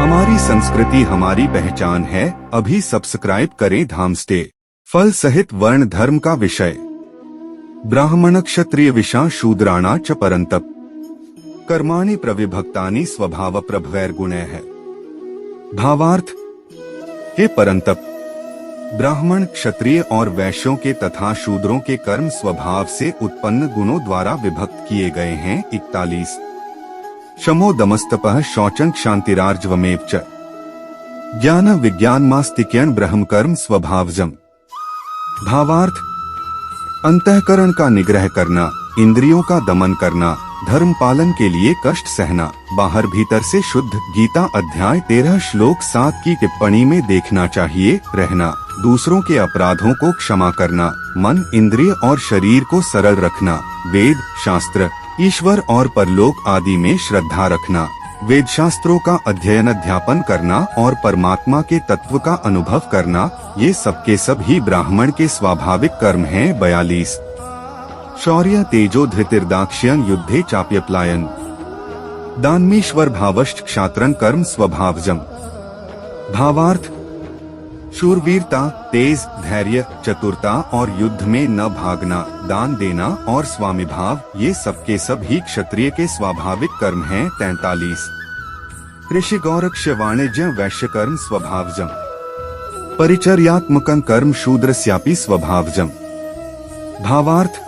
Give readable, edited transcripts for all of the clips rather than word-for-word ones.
हमारी संस्कृति हमारी पहचान है। अभी सब्सक्राइब करें धामस्टे। फल सहित वर्ण धर्म का विषय। ब्राह्मण क्षत्रिय विशा शूद्राणा च परंतप कर्माणि प्रविभक्तानि स्वभाव प्रभवैर्गुणैः। भावार्थ। हे परंतप, ब्राह्मण क्षत्रिय और वैश्यों के तथा शूद्रों के कर्म स्वभाव से उत्पन्न गुणों द्वारा विभक्त किए गए हैं। 41। शमो दमस्तपः शौचं क्षान्तिरार्जवमेव च ज्ञान विज्ञानमास्तिक्यं ब्रह्म कर्म स्वभावजम्। भावार्थ। अंतःकरण का निग्रह करना, इंद्रियों का दमन करना, धर्म पालन के लिए कष्ट सहना, बाहर भीतर से शुद्ध। गीता अध्याय 13 श्लोक 7 की टिप्पणी में देखना चाहिए। रहना, दूसरों के अपराधों को क्षमा करना, मन, इंद्रिय और शरीर को सरल रखना, वेद शास्त्र, ईश्वर और परलोक आदि में श्रद्धा रखना, वेद शास्त्रों का अध्ययन अध्यापन करना और परमात्मा के तत्व का अनुभव करना, ये सबके सब ही ब्राह्मण के स्वाभाविक कर्म हैं। 42। शौर्य तेजो धृतिर्दाक्ष्यं युद्धे चाप्यप्लायन दानमीश्वर भावश्च क्षात्रं कर्म स्वभावजम्। भावार्थ। शूरवीरता, तेज, धैर्य, चतुरता और युद्ध में न भागना, दान देना और स्वामी भाव, ये सबके सब ही क्षत्रिय के स्वाभाविक कर्म हैं। 43। कृषि गौरक्ष्य वाणिज्य वैश्य कर्म स्वभावजम् परिचर्यात्मकं कर्म शूद्रस्यापि स्वभावजम्। भावार्थ।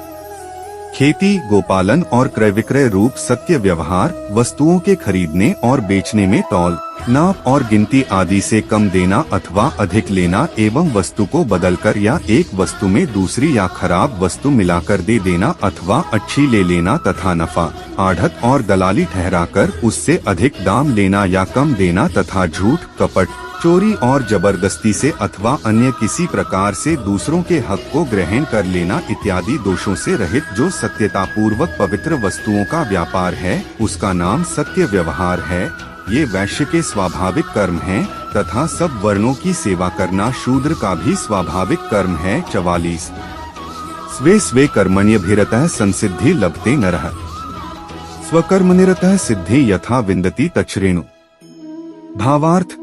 खेती, गोपालन और क्रय विक्रय रूप सत्य व्यवहार, वस्तुओं के खरीदने और बेचने में तौल, नाप और गिनती आदि से कम देना अथवा अधिक लेना एवं वस्तु को बदलकर या एक वस्तु में दूसरी या खराब वस्तु मिलाकर दे देना अथवा अच्छी ले लेना तथा नफा, आढ़त और दलाली ठहराकर उससे अधिक दाम लेना या कम देना तथा झूठ, कपट, चोरी और जबरदस्ती से अथवा अन्य किसी प्रकार से दूसरों के हक को ग्रहण कर लेना इत्यादि दोषों से रहित जो सत्यता पूर्वक पवित्र वस्तुओं का व्यापार है, उसका नाम सत्य व्यवहार है। ये वैश्य के स्वाभाविक कर्म हैं तथा सब वर्णों की सेवा करना शूद्र का भी स्वाभाविक कर्म है। 44। स्वे स्वे कर्मण्यभिरतः संसिद्धि लभते नरः स्वकर्मनिरतः सिद्धि यथा विन्दति तच्छ्रेणु। भावार्थ।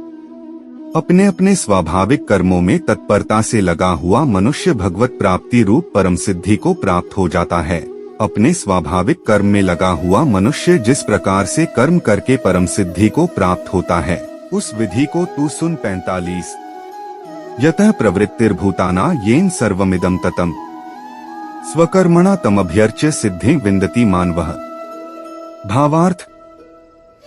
अपने अपने स्वाभाविक कर्मों में तत्परता से लगा हुआ मनुष्य भगवत प्राप्ति रूप परम सिद्धि को प्राप्त हो जाता है। अपने स्वाभाविक कर्म में लगा हुआ मनुष्य जिस प्रकार से कर्म करके परम सिद्धि को प्राप्त होता है, उस विधि को तू सुन। 45। यतः प्रवृत्तिर्भूताना येन सर्वमिदं ततम् स्वकर्मणा तमभ्यर्च्य सिद्धिं विन्दति मानवः। भावार्थ।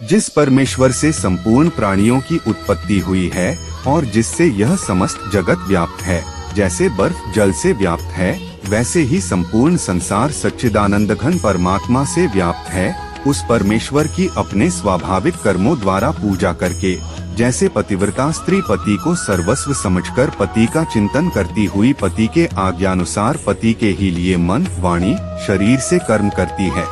जिस परमेश्वर से संपूर्ण प्राणियों की उत्पत्ति हुई है और जिससे यह समस्त जगत व्याप्त है, जैसे बर्फ जल से व्याप्त है, वैसे ही संपूर्ण संसार सच्चिदानंद घन परमात्मा से व्याप्त है। उस परमेश्वर की अपने स्वाभाविक कर्मों द्वारा पूजा करके, जैसे पतिव्रता स्त्री पति को सर्वस्व समझकर पति का चिंतन करती हुई पति के आज्ञानुसार पति के ही लिए मन, वाणी, शरीर से कर्म करती है,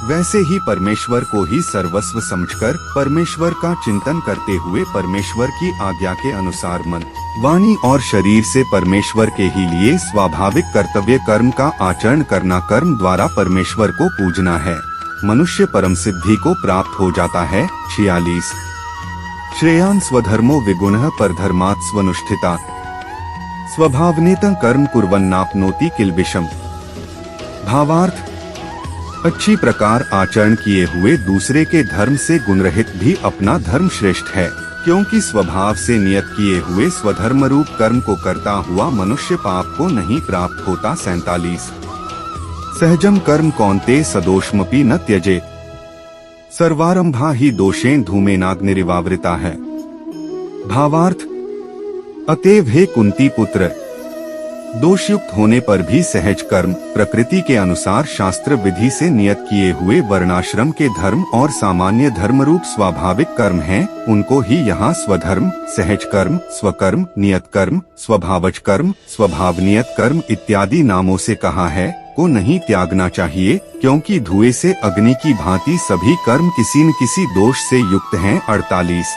वैसे ही परमेश्वर को ही सर्वस्व समझकर परमेश्वर का चिंतन करते हुए परमेश्वर की आज्ञा के अनुसार मन, वाणी और शरीर से परमेश्वर के ही लिए स्वाभाविक कर्तव्य कर्म का आचरण करना कर्म द्वारा परमेश्वर को पूजना है। मनुष्य परम सिद्धि को प्राप्त हो जाता है। 46। श्रेयान् स्वधर्मो विगुणः परधर्मात् स्वनुष्ठितात् स्वभावनेतं कर्म कुर्वन्नाप्नोति किल्बिषम्। भावार्थ। अच्छी प्रकार आचरण किए हुए दूसरे के धर्म से गुणरहित भी अपना धर्म श्रेष्ठ है, क्योंकि स्वभाव से नियत किए हुए स्वधर्म रूप कर्म को करता हुआ मनुष्य पाप को नहीं प्राप्त होता। 47। सहजम कर्म कौन्ते सदोषमपि न त्यजेत् सर्वारंभा ही दोषेण धूमेनाग्निरिवावृता है। भावार्थ। अतएव हे कुंती पुत्र, दोषयुक्त होने पर भी सहज कर्म, प्रकृति के अनुसार शास्त्र विधि से नियत किए हुए वर्णाश्रम के धर्म और सामान्य धर्म रूप स्वाभाविक कर्म हैं, उनको ही यहाँ स्वधर्म, सहज कर्म, स्वकर्म, नियत कर्म, स्वभावज कर्म, स्वभाव नियत कर्म इत्यादि नामों से कहा है, को नहीं त्यागना चाहिए, क्योंकि धुएं से अग्नि की भांति सभी कर्म किसी न किसी दोष से युक्त हैं। 48।